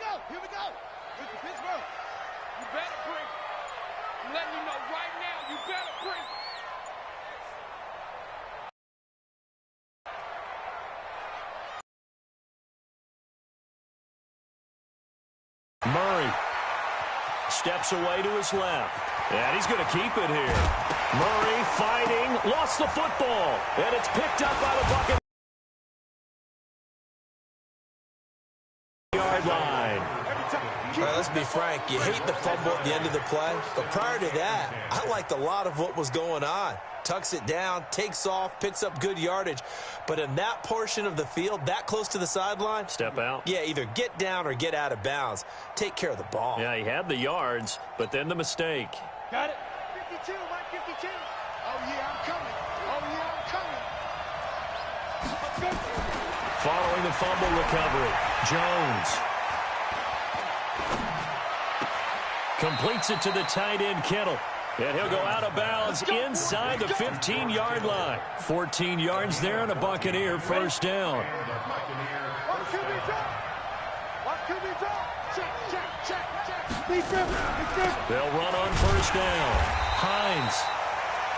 go. Here we go. This is Pittsburgh. You better bring it. I'm letting you know right now, you better bring it. Murray steps away to his left. And he's going to keep it here. Murray fighting, lost the football. And it's picked up by the Buccaneers. Yard line. All right, let's be frank. You hate the fumble at the end of the play. But prior to that, I liked a lot of what was going on. Tucks it down, takes off, picks up good yardage. But in that portion of the field, that close to the sideline, step out. Yeah, either get down or get out of bounds. Take care of the ball. Yeah, he had the yards, but then the mistake. Got it. 52, 152. Oh, yeah, I'm coming. Oh, yeah, I'm coming. Following the fumble recovery, Jones completes it to the tight end, Kittle. And he'll go out of bounds inside the 15-yard line. 14 yards there and a Buccaneer first down. They'll run on first down. Hines.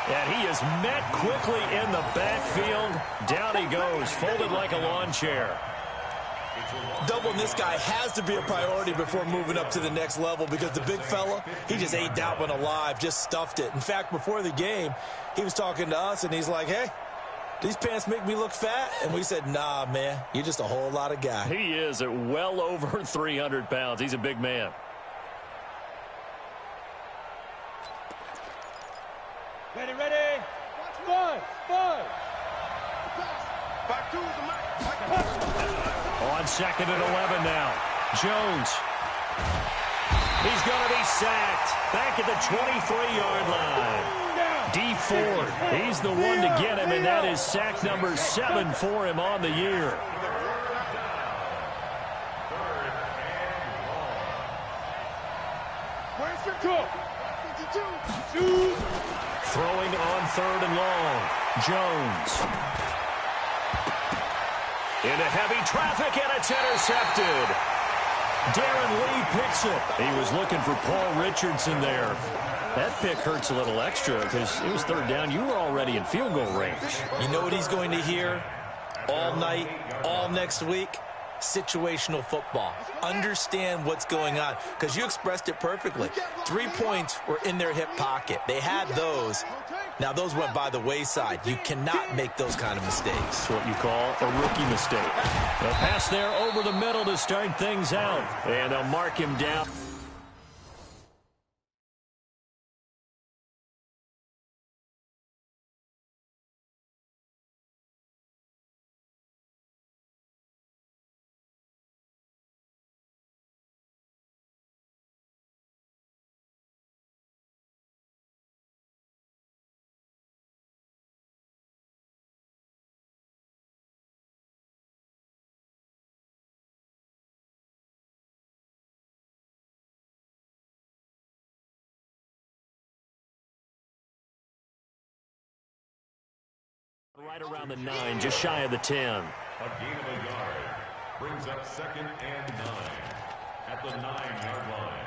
And he is met quickly in the backfield. Down he goes, folded like a lawn chair. Doubling this guy has to be a priority before moving up to the next level because the big fella, he just ate that one alive, just stuffed it. In fact, before the game, he was talking to us, and he's like, hey, these pants make me look fat? And we said, nah, man, you're just a whole lot of guy. He is at well over 300 pounds. He's a big man. Ready, ready. Five. Back to the mic. On second and 11 now. Jones. He's going to be sacked. Back at the 23-yard line. D. Ford. He's the one to get him, and that is sack number 7 for him on the year. Where's your goal? 52. Throwing on third and long. Jones. Into heavy traffic, and it's intercepted. Darren Lee picks it. He was looking for Paul Richardson there. That pick hurts a little extra because it was third down. You were already in field goal range. You know what he's going to hear all night, all next week? Situational football. Understand what's going on because you expressed it perfectly. 3 points were in their hip pocket. They had those. Now, those went by the wayside. You cannot make those kind of mistakes. That's what you call a rookie mistake. A pass there over the middle to start things out. And they'll mark him down. Right around the 9, just shy of the 10. A gain of a yard brings up second and 9 at the 9-yard line.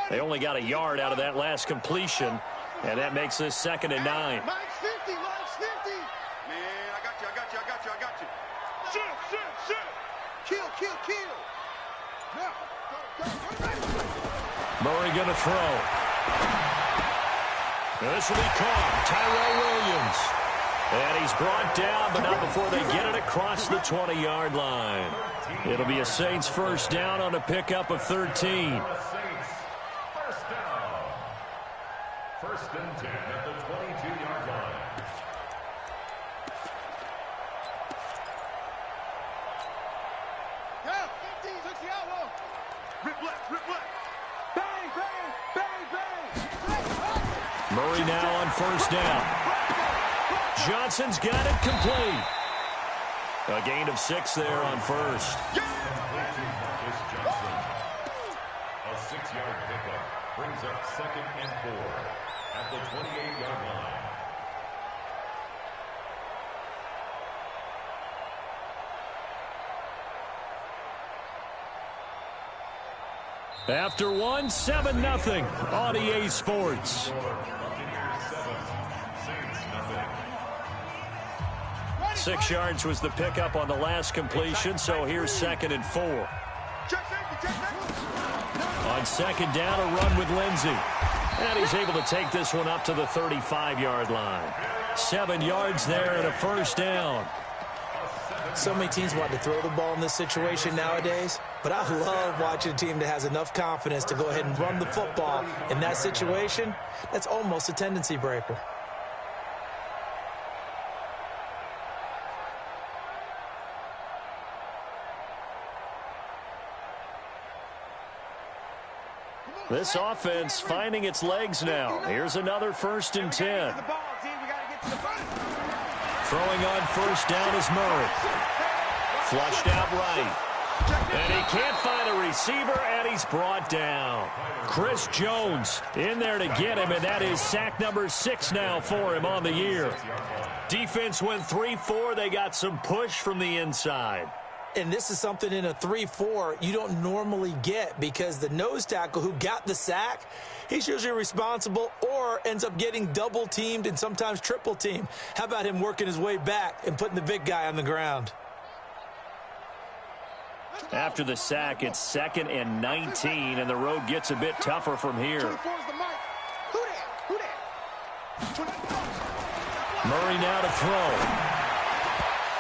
They only got a yard out of that last completion, and that makes this second and 9. Mike's 50. Man, I got you. Shoot. Kill. Murray going to throw. This will be caught. Tyrell Williams. And he's brought down, but not before they get it across the 20-yard line. It'll be a Saints first down on a pickup of 13. First down. First and 10 at the 22-yard line. Murray now on first down. Johnson's got it complete. A gain of 6 there on first. A 6-yard pickup. Brings up 2nd and 4 at the 28-yard line. After one, 7-0 on EA Sports. 6 yards was the pickup on the last completion, so here's 2nd and 4. On 2nd down, a run with Lindsey. And he's able to take this one up to the 35-yard line. 7 yards there and a first down. So many teams want to throw the ball in this situation nowadays, but I love watching a team that has enough confidence to go ahead and run the football in that situation. That's almost a tendency breaker. This offense finding its legs now. Here's another 1st and 10. Throwing on first down is Murray. Flushed out right. And he can't find a receiver, and he's brought down. Chris Jones in there to get him, and that is sack number 6 now for him on the year. Defense went 3-4. They got some push from the inside. And this is something in a 3-4 you don't normally get, because the nose tackle who got the sack, he's usually responsible or ends up getting double teamed and sometimes triple teamed. How about him working his way back and putting the big guy on the ground? After the sack, it's 2nd and 19, and the road gets a bit tougher from here. Murray now to throw.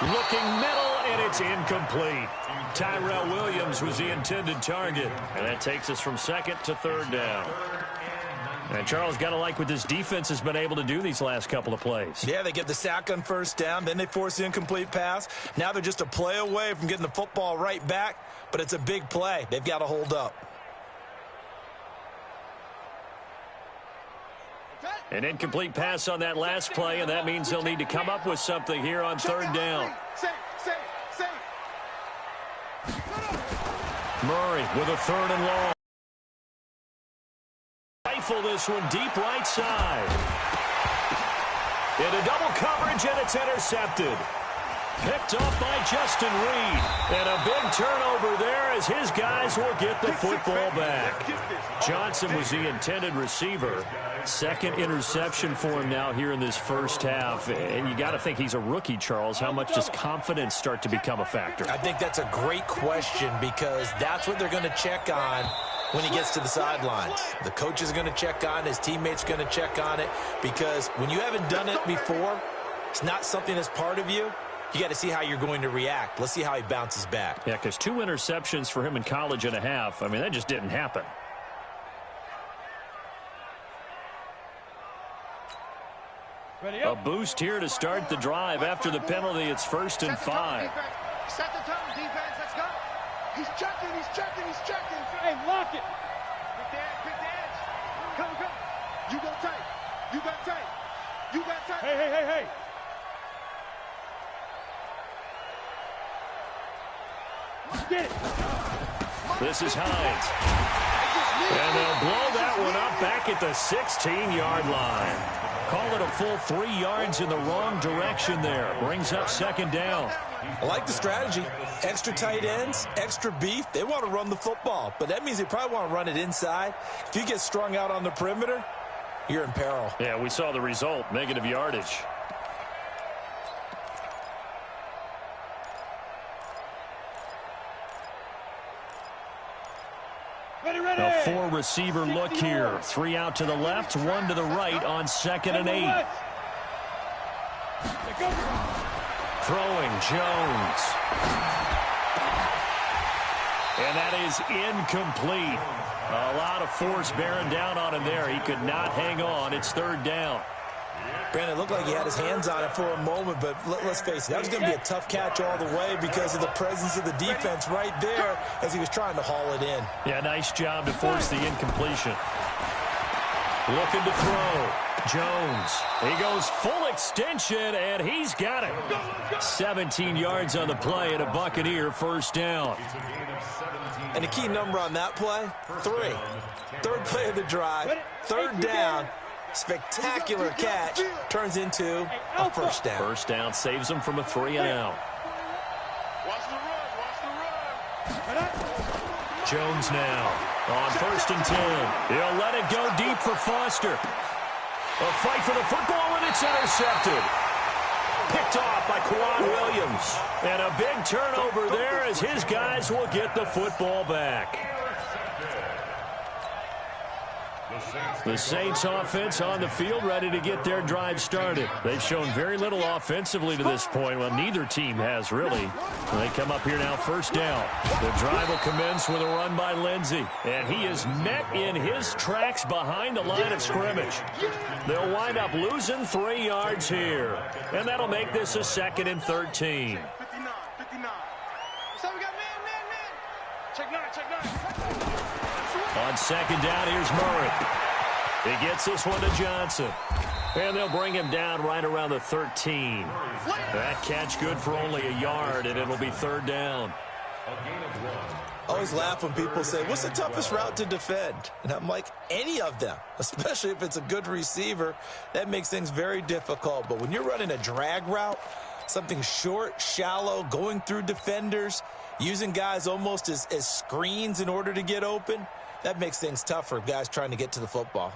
Looking middle, and it's incomplete. Tyrell Williams was the intended target, and that takes us from 2nd to 3rd down. And Charles, got to like what this defense has been able to do these last couple of plays. Yeah, they get the sack on first down, then they force the incomplete pass. Now they're just a play away from getting the football right back, but it's a big play. They've got to hold up. An incomplete pass on that last play, and that means they'll need to come up with something here on 3rd down. Murray with a 3rd and long. Rifle this one deep right side. Into double coverage, and it's intercepted. Picked off by Justin Reed. And a big turnover there as his guys will get the football back. Johnson was the intended receiver. 2nd interception for him now here in this first half. And you got to think he's a rookie, Charles. How much does confidence start to become a factor? I think that's a great question, because that's what they're going to check on when he gets to the sidelines. The coach is going to check on it. His teammates are going to check on it, because when you haven't done it before, it's not something that's part of you. You got to see how you're going to react. Let's see how he bounces back. Yeah, because 2 interceptions for him in college and a half. I mean, that just didn't happen. A boost here to start the drive. After the penalty, it's 1st and 5. Set the tone, defense. Let's go. He's checking. Hey, lock it. Pick the edge. Come. You go tight. You got tight. Hey. Get it. This is Hines. And they'll blow that one up back at the 16-yard line. Call it a full 3 yards in the wrong direction there. Brings up 2nd down. I like the strategy. Extra tight ends, extra beef. They want to run the football, but that means they probably want to run it inside. If you get strung out on the perimeter, you're in peril. Yeah, we saw the result. Negative yardage. A 4-receiver look here. 3 out to the left, 1 to the right on 2nd and 8. Throwing Jones. And that is incomplete. A lot of force bearing down on him there. He could not hang on. It's 3rd down. Brandon, it looked like he had his hands on it for a moment, but let's face it, that was going to be a tough catch all the way because of the presence of the defense right there as he was trying to haul it in. Yeah, nice job to force the incompletion. Looking to throw. Jones. He goes full extension, and he's got it. 17 yards on the play, and a Buccaneer first down. And the key number on that play, 3. Third play of the drive, third down, spectacular catch, turns into a first down. First down saves him from a 3-and-out. Watch the run. Jones now on 1st and 10. He'll let it go deep for Foster. A fight for the football, and it's intercepted. Picked off by Quan Williams. And a big turnover there as his guys will get the football back. The Saints offense on the field ready to get their drive started. They've shown very little offensively to this point. Well, neither team has really. They come up here now, first down. The drive will commence with a run by Lindsey. And he is met in his tracks behind the line of scrimmage. They'll wind up losing 3 yards here. And that'll make this a 2nd and 13. 59. So we got man. Check 9. On 2nd down, here's Murray. He gets this one to Johnson. And they'll bring him down right around the 13. That catch good for only a yard, and it'll be 3rd down. I always laugh when people say, what's the toughest route to defend? And I'm like, any of them, especially if it's a good receiver. That makes things very difficult. But when you're running a drag route, something short, shallow, going through defenders, using guys almost as screens in order to get open, that makes things tough for guys trying to get to the football.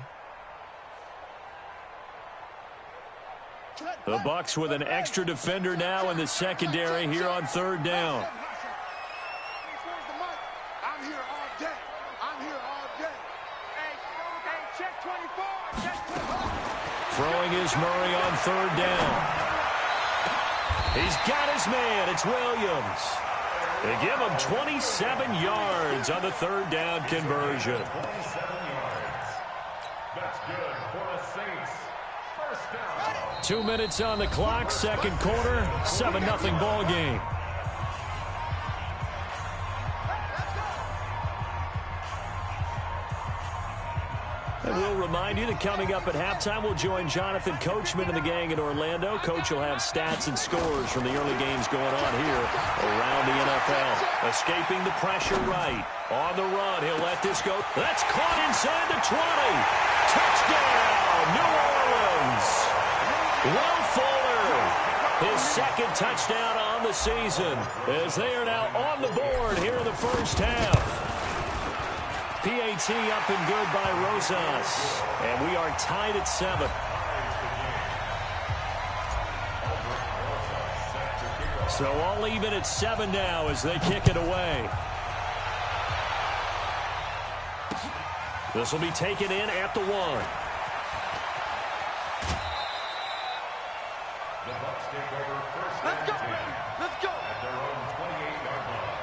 The Bucs with an extra defender now in the secondary here on 3rd down. I'm here all day. Hey, check 24. Throwing is Murray on 3rd down. He's got his man. It's Williams. They give him 27 yards on the 3rd down conversion. 27 yards. That's good for the Saints. First down. 2 minutes on the clock, 2nd quarter, 7-0 ball game. And we'll remind you that coming up at halftime, we'll join Jonathan Coachman and the gang in Orlando. Coach will have stats and scores from the early games going on here around the NFL. Escaping the pressure right. On the run, he'll let this go. That's caught inside the 20. Touchdown, New Orleans. Will Fuller, his 2nd touchdown on the season, as they are now on the board here in the first half. PAT up and good by Rosas. And we are tied at 7. So all even at 7 now as they kick it away. This will be taken in at the 1. The Bucs take over first and 10. Let's go. At their own 28-yard line.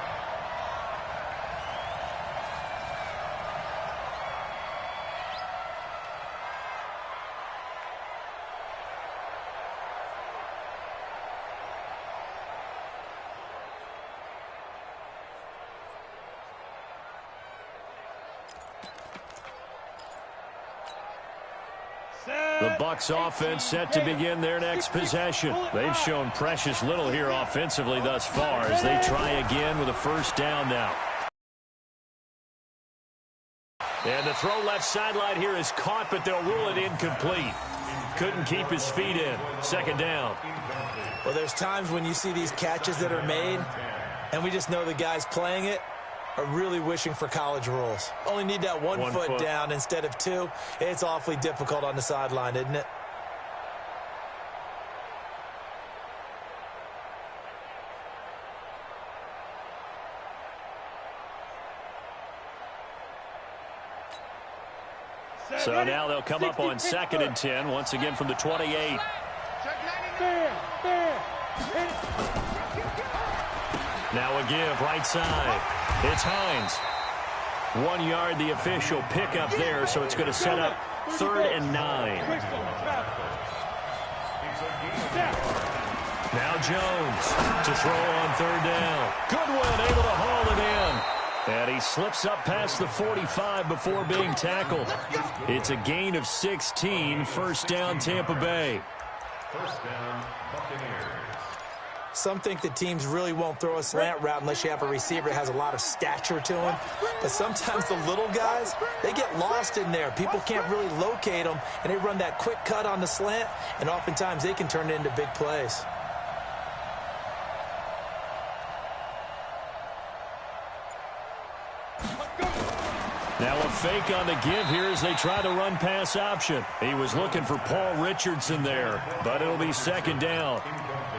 The Bucs offense set to begin their next possession. They've shown precious little here offensively thus far as they try again with a first down now. And the throw left sideline here is caught, but they'll rule it incomplete. Couldn't keep his feet in. 2nd down. Well, there's times when you see these catches that are made, and we just know the guys playing it are really wishing for college rules. Only need that one foot down instead of 2. It's awfully difficult on the sideline, isn't it? So now they'll come up on 2nd and 10, once again from the 28. Now a give right side. It's Hines. 1 yard, the official pickup there, so it's going to set up 3rd and 9. Now Jones to throw on 3rd down. Goodwin able to haul it in. And he slips up past the 45 before being tackled. It's a gain of 16, first down Tampa Bay. First down, Buccaneers. Some think that teams really won't throw a slant route unless you have a receiver that has a lot of stature to him. But sometimes the little guys, they get lost in there. People can't really locate them, and they run that quick cut on the slant, and oftentimes they can turn it into big plays. Now a fake on the give here as they try the run-pass option. He was looking for Paul Richardson there, but it'll be second down.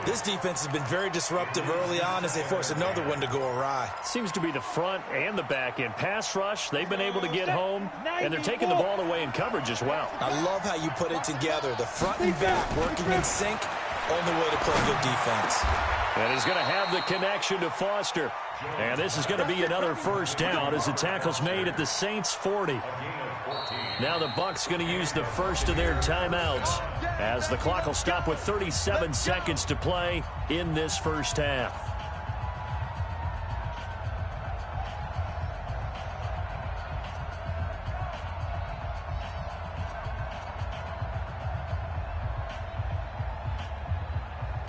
This defense has been very disruptive early on as they force another one to go awry. Seems to be the front and the back end. Pass rush, they've been able to get home, and they're taking the ball away in coverage as well. I love how you put it together. The front and back working in sync, only way to play good defense. And he's going to have the connection to Foster. And this is going to be another first down as the tackle's made at the Saints 40. Now the Bucs going to use the first of their timeouts as the clock will stop with 37 seconds to play in this first half.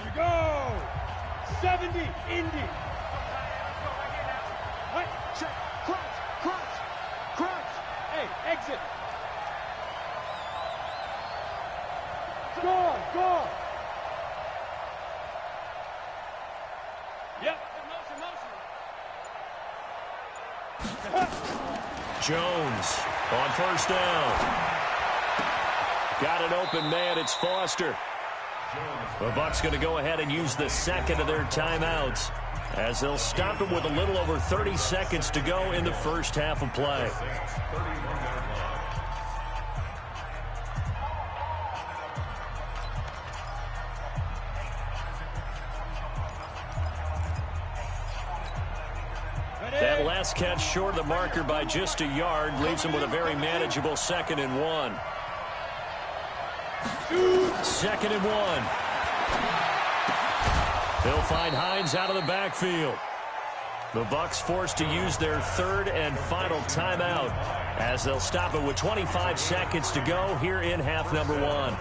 We go! 70, Indy. What? Check. Crunch. Hey, exit. Go. Yep. Motion. Jones on first down. Got an open man. It's Foster. The Bucs going to go ahead and use the second of their timeouts as they'll stop him with a little over 30 seconds to go in the first half of play. That last catch short of the marker by just a yard leaves him with a very manageable 2nd and 1. 2nd and 1. They'll find Hines out of the backfield. The Bucs forced to use their third and final timeout as they'll stop it with 25 seconds to go here in half number 1.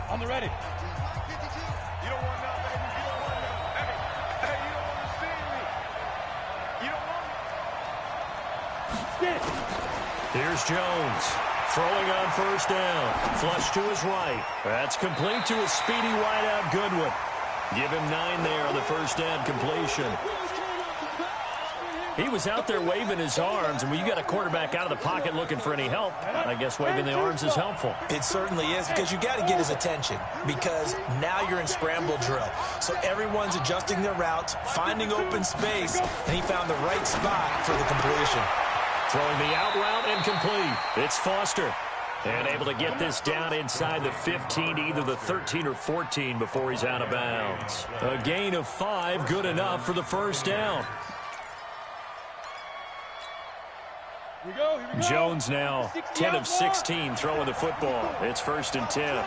On the ready. You don't want none, baby. You don't want none. Hey, you don't want to see me. You don't want Stick. Here's Jones. Throwing on first down. Flush to his right. That's complete to a speedy wideout Goodwin. Give him 9 there on the first down completion. He was out there waving his arms, and when you got a quarterback out of the pocket looking for any help, I guess waving the arms is helpful. It certainly is, because you got to get his attention, because now you're in scramble drill. So everyone's adjusting their routes, finding open space, and he found the right spot for the completion. Throwing the out route and complete. It's Foster. And able to get this down inside the 15 to either the 13 or 14 before he's out of bounds. A gain of 5, good enough for the first down. Here we go. Jones now 10 of 16 throwing the football. It's 1st and 10.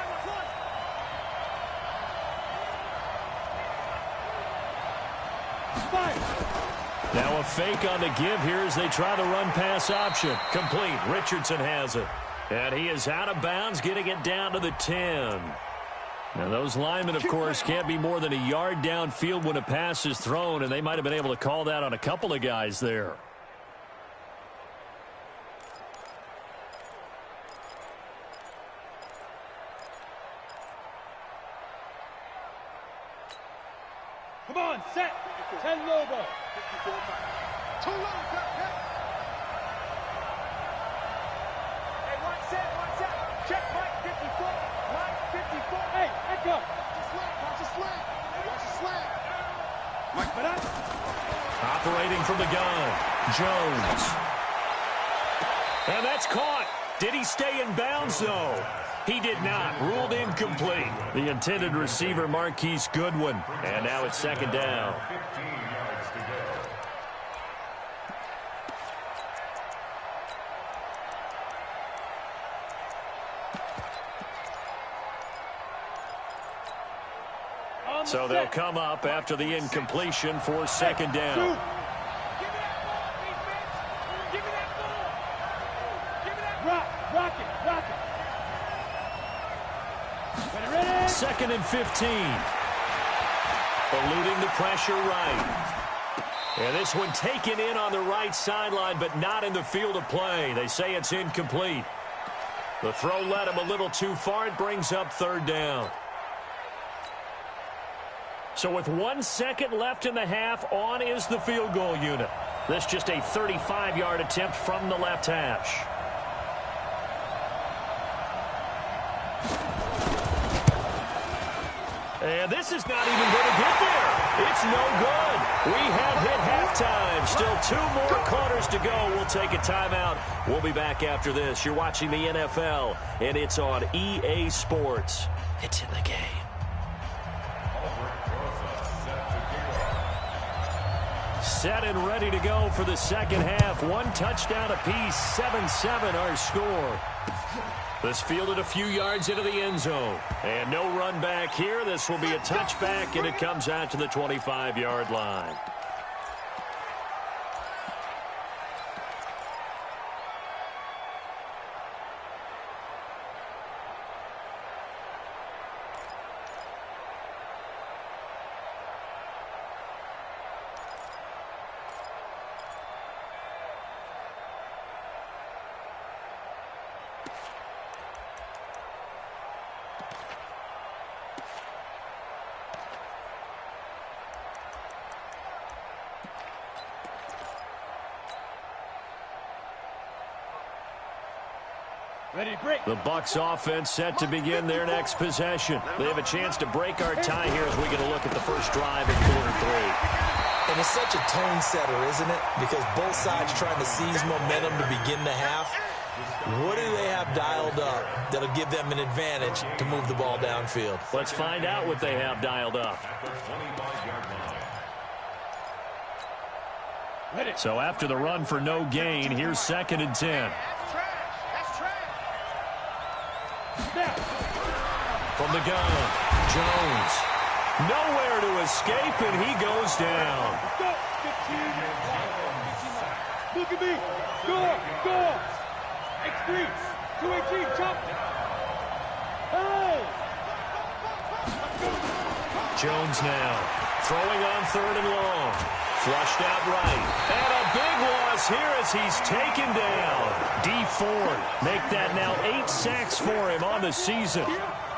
Now a fake on the give here as they try the run-pass option. Complete. Richardson has it. And he is out of bounds, getting it down to the 10. Now those linemen, of course, can't be more than a yard downfield when a pass is thrown, and they might have been able to call that on a couple of guys there. Come on, set. 10 Lobo. 2 low, Hey, one set. Check Mike 54. Mike 54. Hey, echo. Watch the slant. Mike, but up. Operating from the gun, Jones. And that's caught. Did he stay in bounds, though? He did not. Ruled incomplete. The intended receiver, Marquise Goodwin. And now it's 2nd down. 15 yards to go. So they'll come up after the incompletion for second down. Second and 15. Eluding the pressure right. And this one taken in on the right sideline, but not in the field of play. They say it's incomplete. The throw led him a little too far. It brings up third down. So with 1 second left in the half, on is the field goal unit. This just a 35-yard attempt from the left hash. And this is not even going to get there. It's no good. We have hit halftime. Still 2 more quarters to go. We'll take a timeout. We'll be back after this. You're watching the NFL, and it's on EA Sports. It's in the game. Set and ready to go for the second half. 1 touchdown apiece, 7-7 our score. This fielded a few yards into the end zone. And no run back here. This will be a touchback, and it comes out to the 25-yard line. The Bucs offense set to begin their next possession. They have a chance to break our tie here as we get a look at the first drive in quarter 3. And it's such a tone setter, isn't it? Because both sides trying to seize momentum to begin the half. What do they have dialed up that'll give them an advantage to move the ball downfield? Let's find out what they have dialed up. So after the run for no gain, here's second and 10. From the gun, Jones. Nowhere to escape, and he goes down. Look at me. Score. X3. 218. Chop. Hey. Jones now throwing on third and long. Flushed out right. And a big loss here as he's taken down. D Ford make that now 8 sacks for him on the season.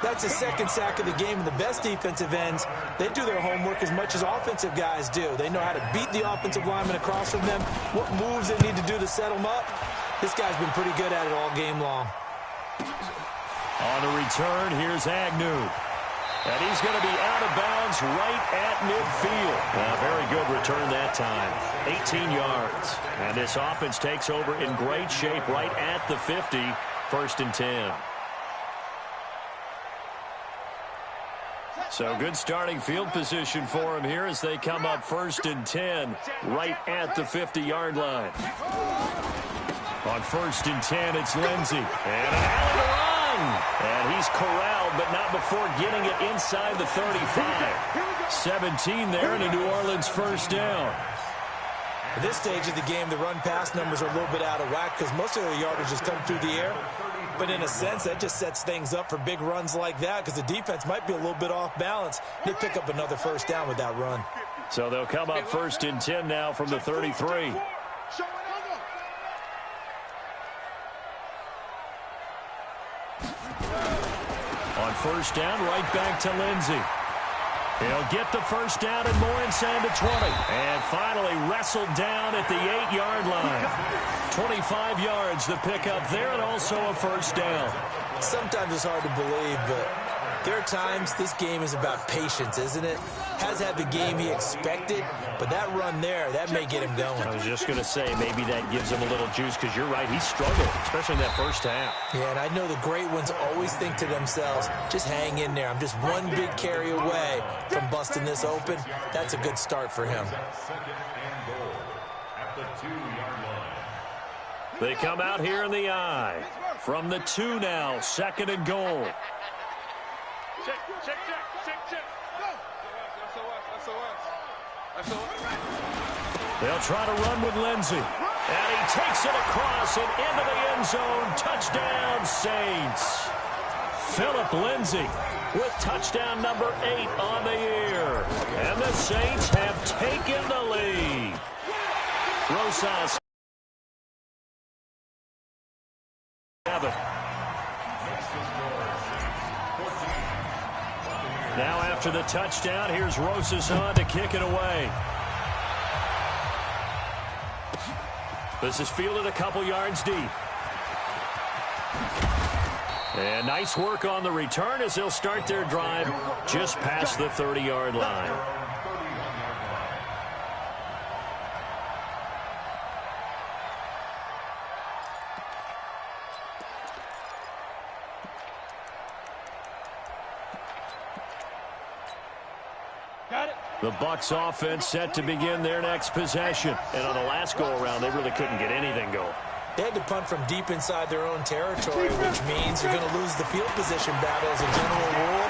That's the second sack of the game, and the best defensive ends, they do their homework as much as offensive guys do. They know how to beat the offensive lineman across from them, what moves they need to do to set them up. This guy's been pretty good at it all game long. On the return, here's Agnew. And he's going to be out of bounds right at midfield. A very good return that time. 18 yards. And this offense takes over in great shape right at the 50. First and 10. So good starting field position for him here as they come up first and 10 right at the 50-yard line. On first and 10, it's Lindsey. And an alley to run. And he's corralled, but not before getting it inside the 35. 17 there and a New Orleans first down. At this stage of the game, the run-pass numbers are a little bit out of whack because most of their yardage has come through the air. But in a sense, that just sets things up for big runs like that because the defense might be a little bit off balance. They pick up another first down with that run. So they'll come up first and 10 now from the 33. On first down, right back to Lindsey. He'll get the first down and more inside the 20. And finally wrestled down at the 8-yard line. 25 yards the pickup there and also a first down. Sometimes it's hard to believe, but there are times this game is about patience, isn't it? Has had the game he expected, but that run there, that may get him going. I was just going to say maybe that gives him a little juice because you're right, he struggled, especially in that first half. Yeah, and I know the great ones always think to themselves, just hang in there. I'm just one big carry away from busting this open. That's a good start for him. Second and goal at the 2-yard line. They come out here in the eye. From the 2 now, second and goal. Check. Go. They'll try to run with Lindsey. And he takes it across and into the end zone. Touchdown, Saints. Philip Lindsey with touchdown number 8 on the year. And the Saints have taken the lead. Rosas. Now after the touchdown, here's Rosas on to kick it away. This is fielded a couple yards deep. And nice work on the return as they'll start their drive just past the 30-yard line. The Bucs offense set to begin their next possession. And on the last go-around, they really couldn't get anything going. They had to punt from deep inside their own territory, which means you're going to lose the field position battle as a general rule.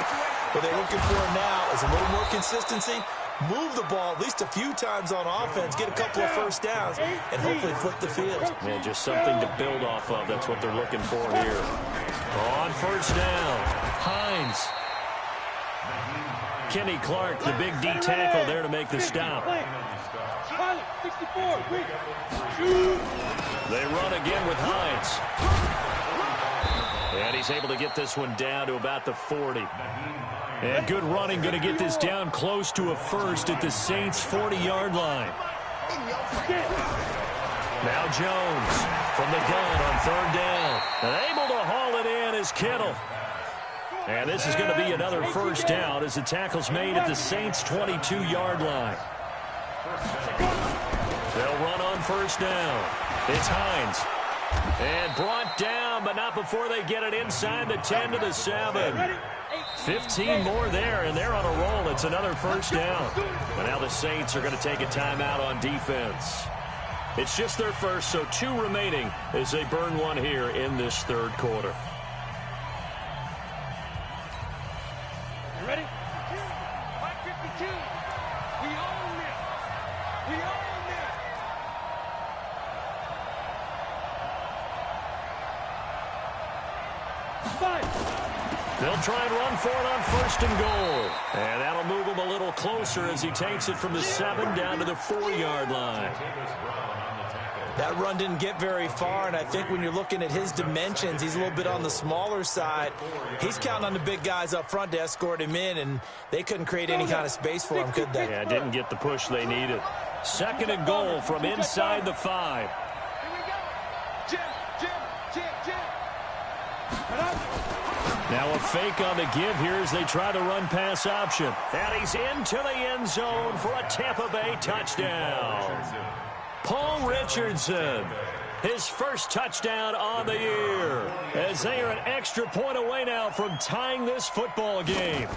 What they're looking for now is a little more consistency, move the ball at least a few times on offense, get a couple of first downs, and hopefully flip the field. Yeah, just something to build off of. That's what they're looking for here. On first down, Hines. Kenny Clark, the big D tackle there to make the stop. They run again with Hines. And he's able to get this one down to about the 40. And good running, going to get this down close to a first at the Saints' 40-yard line. Now Jones from the gun on third down. And able to haul it in is Kittle. And this is going to be another first down as the tackle's made at the Saints' 22-yard line. They'll run on first down. It's Hines. And brought down, but not before they get it inside the 10 to the 7. 15 more there, and they're on a roll. It's another first down. But now the Saints are going to take a timeout on defense. It's just their first, so 2 remaining as they burn one here in this third quarter. Ready? 552. We own it. We own it. They'll try and run for it on first and goal. And that'll move him a little closer as he takes it from the 7 down to the 4-yard line. That run didn't get very far, and I think when you're looking at his dimensions, he's a little bit on the smaller side. He's counting on the big guys up front to escort him in, and they couldn't create any kind of space for him, could they? Yeah, didn't get the push they needed. Second and goal from inside the 5. Jim. Now a fake on the give here as they try to run pass option. And he's into the end zone for a Tampa Bay touchdown. Paul Richardson, his first touchdown on the year, as they are an extra point away now from tying this football game.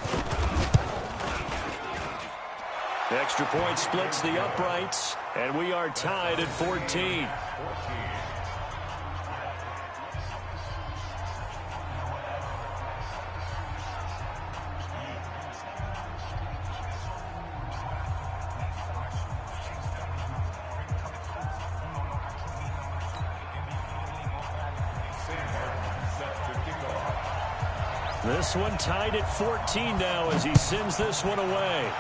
The extra point splits the uprights, and we are tied at 14. This one tied at 14 now as he sends this one away.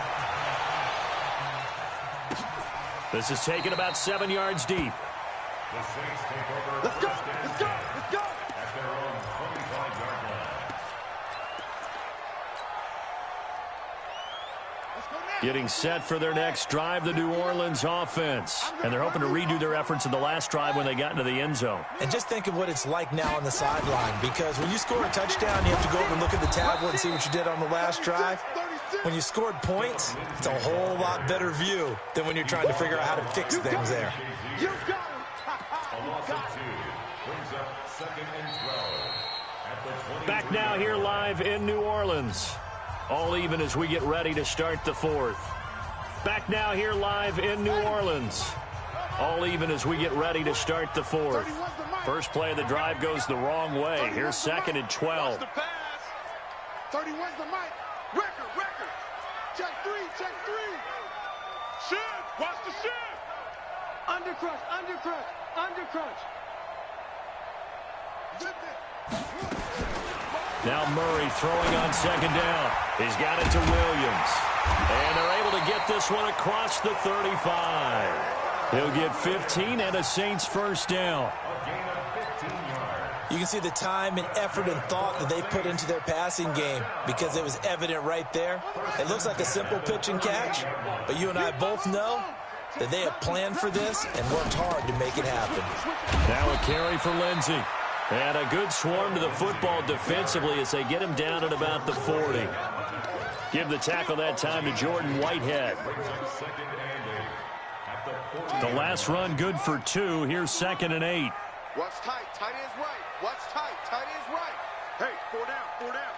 This is taken about 7 yards deep. The Saints take over. Let's go. Let's go. Let's go. At their own 25-yard line. Let's go now. Getting set for their next drive, the New Orleans offense. And they're hoping to redo their efforts in the last drive when they got into the end zone. And just think of what it's like now on the sideline, because when you score a touchdown, you have to go over and look at the tablet and see what you did on the last drive. When you scored points, it's a whole lot better view than when you're trying to figure out how to fix things there. You got it. A loss of 2 brings up 2nd and 12. At the 20. Back now here live in New Orleans. All even as we get ready to start the 4th. Back now here live in New Orleans. All even as we get ready to start the 4th. First play of the drive goes the wrong way. Here's 2nd and 12. 31's the mic. Record. check three, check three. Shift, watch the shift. Under crunch, under crunch, under crunch. Zip it. Now Murray throwing on second down. He's got it to Williams. And they're able to get this one across the 35. He'll get 15 and a Saints first down. A gain of 15 yards. You can see the time and effort and thought that they put into their passing game because it was evident right there. It looks like a simple pitch and catch, but you and I both know that they have planned for this and worked hard to make it happen. Now a carry for Lindsey. And a good swarm to the football defensively as they get him down at about the 40. Give the tackle that time to Jordan Whitehead. The last run good for 2. Here's 2nd and 8. Watch tight, tight ends right. Watch tight, tight ends right. Hey, 4 down, 4 down.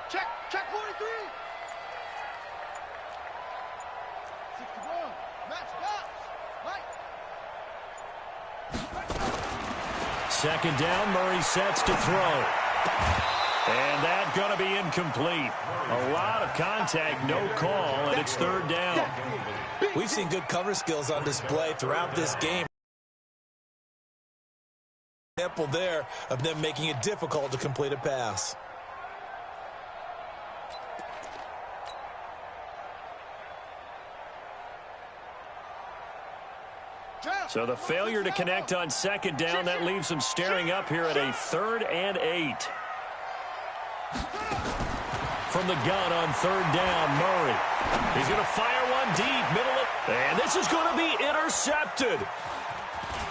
Check 43. 61. Match box. Right. 2nd down, Murray sets to throw. And that's going to be incomplete. A lot of contact, no call, and it's 3rd down. We've seen good cover skills on display throughout this game. Example there of them making it difficult to complete a pass. So the failure to connect on 2nd down, that leaves them staring up here at a 3rd and 8. From the gun on 3rd down, Murray. He's going to fire one deep, middle of, and this is going to be intercepted.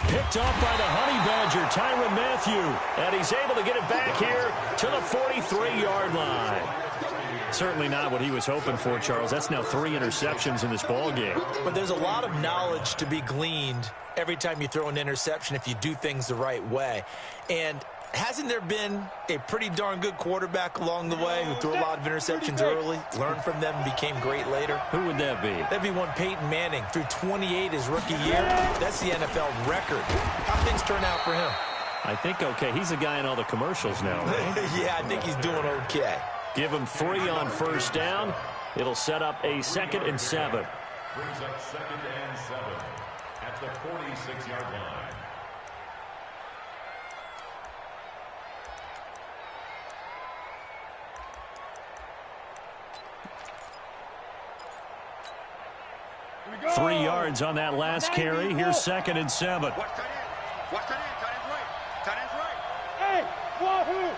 Picked off by the Honey Badger, Tyrann Mathieu, and he's able to get it back here to the 43-yard line. Certainly not what he was hoping for, Charles. That's now 3 interceptions in this ball game. But there's a lot of knowledge to be gleaned every time you throw an interception if you do things the right way. And hasn't there been a pretty darn good quarterback along the way who threw a lot of interceptions early, learned from them, and became great later? Who would that be? That'd be one Peyton Manning. Threw 28 his rookie year. That's the NFL record. How things turn out for him? I think okay. He's a guy in all the commercials now, right? Yeah, I think he's doing okay. Give him 3 on 1st down. It'll set up a 2nd and 7. Brings up 2nd and 7 at the 46-yard line. Go. 3 yards on that last carry. Here's 2nd and 7. Watch tight end. Watch tight end. Tight end's right. Tight end's right. Hey, wahoo!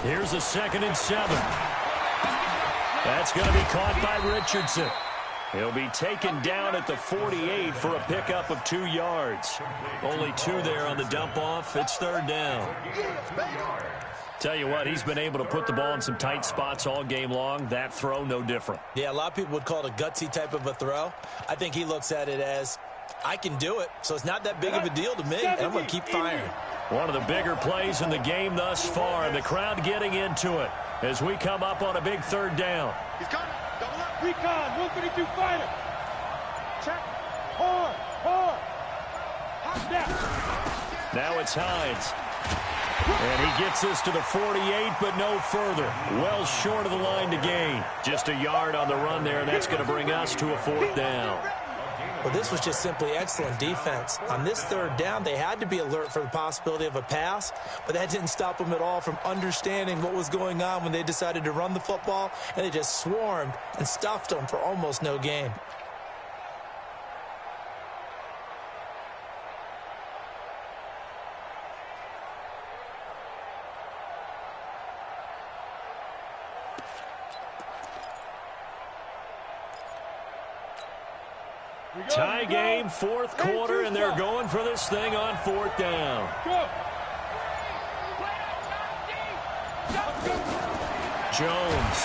Here's a 2nd and 7. That's going to be caught by Richardson. He'll be taken down at the 48 for a pickup of 2 yards. Only 2 there on the dump off. It's 3rd down. Tell you what, he's been able to put the ball in some tight spots all game long. That throw, no different. Yeah, a lot of people would call it a gutsy type of a throw. I think he looks at it as, I can do it, so it's not that big of a deal to me, and I'm going to keep firing. One of the bigger plays in the game thus far, and the crowd getting into it as we come up on a big 3rd down. He's coming. Double up. Recon, 152 fighter. Check. Hard. Hot down. Now it's Hines. And he gets this to the 48, but no further. Well short of the line to gain. Just a yard on the run there, and that's going to bring us to a 4th down. Well, this was just simply excellent defense. On this 3rd down, they had to be alert for the possibility of a pass, but that didn't stop them at all from understanding what was going on when they decided to run the football, and they just swarmed and stuffed them for almost no gain. Tie game, 4th quarter, and they're going for this thing on 4th down. Jones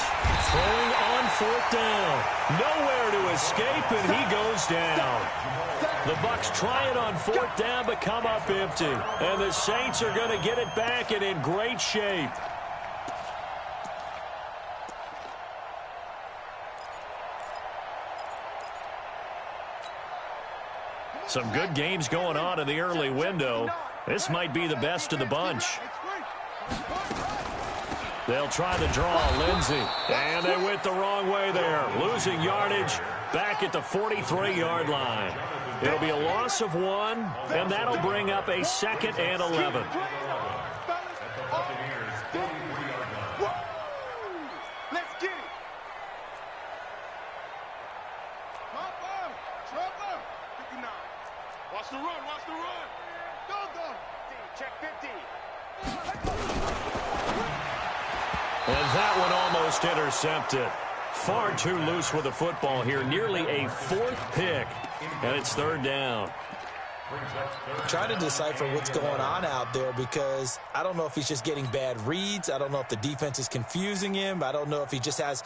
throwing on 4th down. Nowhere to escape, and he goes down. The Bucs try it on 4th down, but come up empty. And the Saints are going to get it back and in great shape. Some good games going on in the early window. This might be the best of the bunch. They'll try to draw Lindsey. And they went the wrong way there. Losing yardage back at the 43-yard line. It'll be a loss of 1, and that'll bring up a 2nd and 11. Let's get it. Watch the run, watch the run. Go. Check 50. And that one almost intercepted. Far too loose with the football here. Nearly a 4th pick. And it's 3rd down. Trying to decipher what's going on out there because I don't know if he's just getting bad reads. I don't know if the defense is confusing him. I don't know if he just has,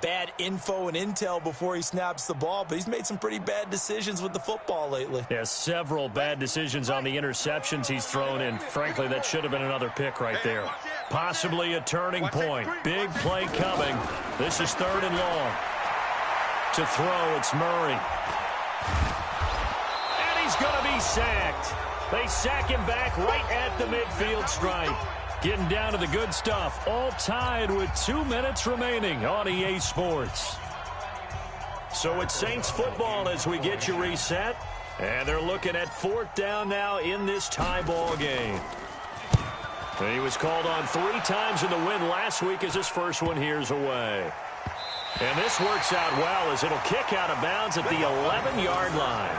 bad info and intel before he snaps the ball. But he's made some pretty bad decisions with the football lately. Yeah, several bad decisions on the interceptions he's thrown in. Frankly, that should have been another pick right there. Possibly a turning point. Big play coming. This is 3rd and long. To throw, it's Murray. He's going to be sacked. They sack him back right at the midfield stripe. Getting down to the good stuff. All tied with 2 minutes remaining on EA Sports. So it's Saints football as we get you reset. And they're looking at 4th down now in this tie ball game. And he was called on 3 times in the win last week as his first one here's away. And this works out well as it'll kick out of bounds at the 11-yard line.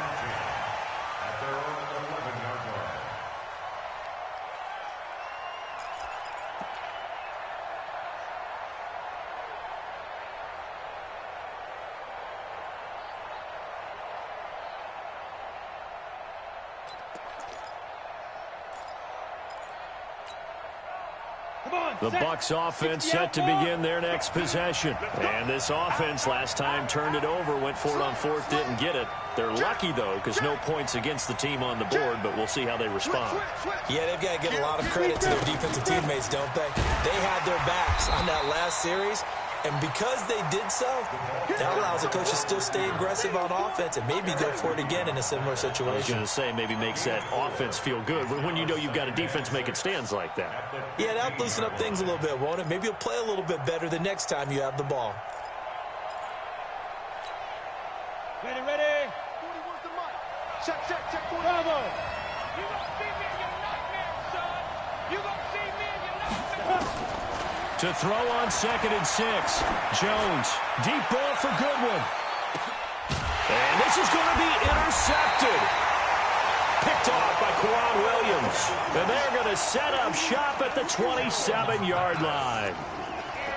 The Bucs offense set to begin their next possession. And this offense last time turned it over, went for it on 4th, didn't get it. They're lucky, though, because no points against the team on the board, but we'll see how they respond. Yeah, they've got to give a lot of credit to their defensive teammates, don't they? They had their backs on that last series, and because they did so, that allows the coach to still stay aggressive on offense and maybe go for it again in a similar situation. I was going to say maybe makes that offense feel good when you know you've got a defense making stands like that. Yeah, that'll loosen up things a little bit, won't it? Maybe you'll play a little bit better the next time you have the ball. Ready. 41's the mic. Check. Bravo. You gonna see me in your nightmare, son. You gonna see me in your nightmare. To throw on 2nd and 6. Jones. Deep ball for Goodwin. And this is going to be intercepted. Picked off by Quan Williams. And they're going to set up shop at the 27-yard line.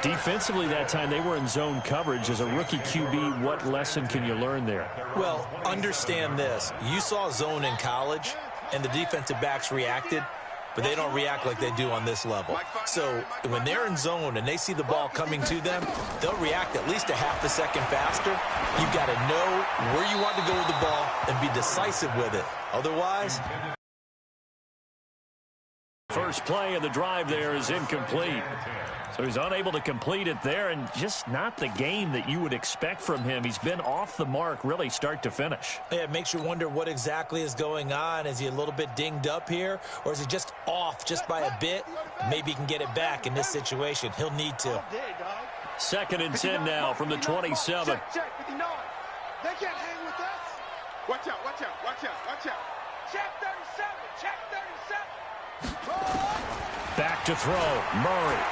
Defensively that time, they were in zone coverage. As a rookie QB, what lesson can you learn there? Well, understand this. You saw zone in college, and the defensive backs reacted, but they don't react like they do on this level. So when they're in zone and they see the ball coming to them, they'll react at least a half a second faster. You've got to know where you want to go with the ball and be decisive with it. Otherwise... First play of the drive there is incomplete. So he's unable to complete it there, and just not the game that you would expect from him. He's been off the mark really start to finish. Yeah, it makes you wonder what exactly is going on. Is he a little bit dinged up here, or is he just off just by a bit? Maybe he can get it back in this situation. He'll need to. 2nd and 10 now from the 27. Check, 59. They can't hang with us. Watch out. Check 37. Check 37. Back to throw. Murray.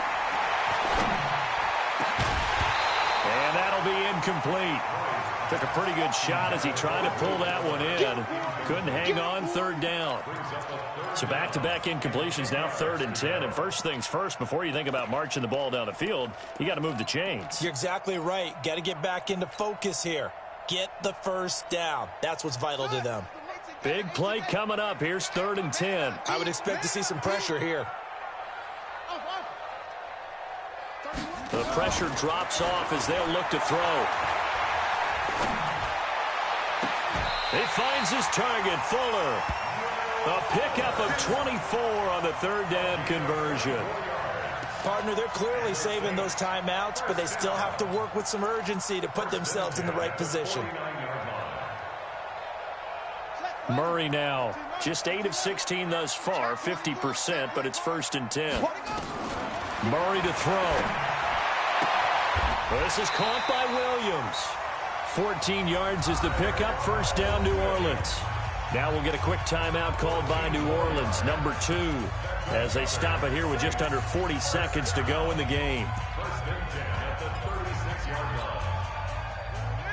And that'll be incomplete. Took a pretty good shot as he tried to pull that one in. Couldn't hang on 3rd down. So back-to-back incompletions, now 3rd and 10. And first things first, before you think about marching the ball down the field, you got to move the chains. You're exactly right. Got to get back into focus here. Get the first down. That's what's vital to them. Big play coming up. Here's 3rd and 10. I would expect to see some pressure here. The pressure drops off as they'll look to throw. He finds his target, Fuller. A pickup of 24 on the 3rd down conversion. Partner, they're clearly saving those timeouts, but they still have to work with some urgency to put themselves in the right position. Murray now, just 8 of 16 thus far, 50%, but it's 1st and 10. Murray to throw. This is caught by Williams. 14 yards is the pickup. First down, New Orleans. Now we'll get a quick timeout called by New Orleans, number 2, as they stop it here with just under 40 seconds to go in the game.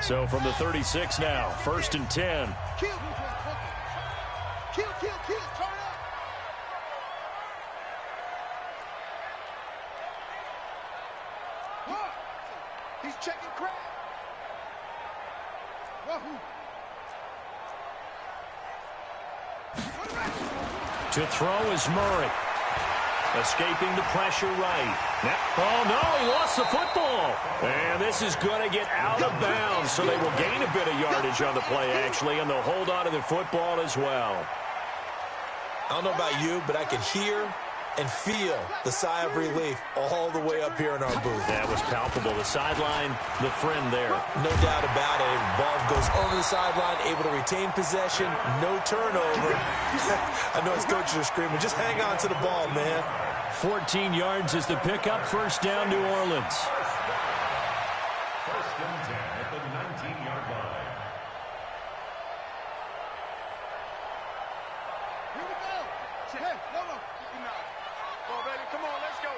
So from the 36 now, 1st and 10. Kill. Turn up. What? He's checking crap. Wahoo. To throw is Murray. Escaping the pressure right. Oh, no, he lost the football. And this is going to get out of bounds, so they will gain a bit of yardage on the play, actually, and they'll hold on to the football as well. I don't know about you, but I could hear and feel the sigh of relief all the way up here in our booth. That was palpable. The sideline, the friend there. No doubt about it. Ball goes over the sideline, able to retain possession, no turnover. I know his coaches are screaming, just hang on to the ball, man. 14 yards is the pickup. First down, New Orleans. First and 10 at the 19-yard line. Here we go. Hey, no. Come on, baby. Come on, let's go.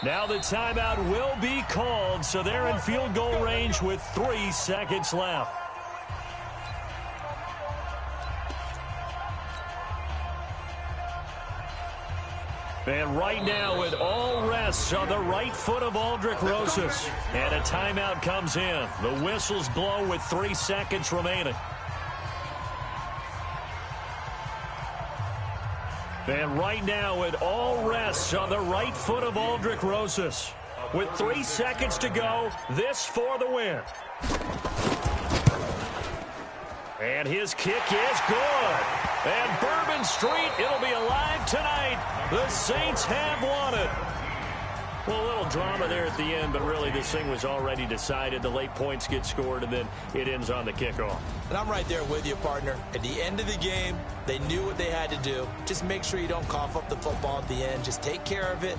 Now the timeout will be called, so they're in field goal range with 3 seconds left. And right now it all rests on the right foot of Aldrick Rosas. And a timeout comes in. The whistles blow with 3 seconds remaining. And right now it all rests on the right foot of Aldrick Rosas. With 3 seconds to go, this for the win. And his kick is good. And Bourbon Street, it'll be alive tonight. The Saints have won it. Well, a little drama there at the end, but really this thing was already decided. The late points get scored, and then it ends on the kickoff. And I'm right there with you, partner. At the end of the game, they knew what they had to do. Just make sure you don't cough up the football at the end. Just take care of it.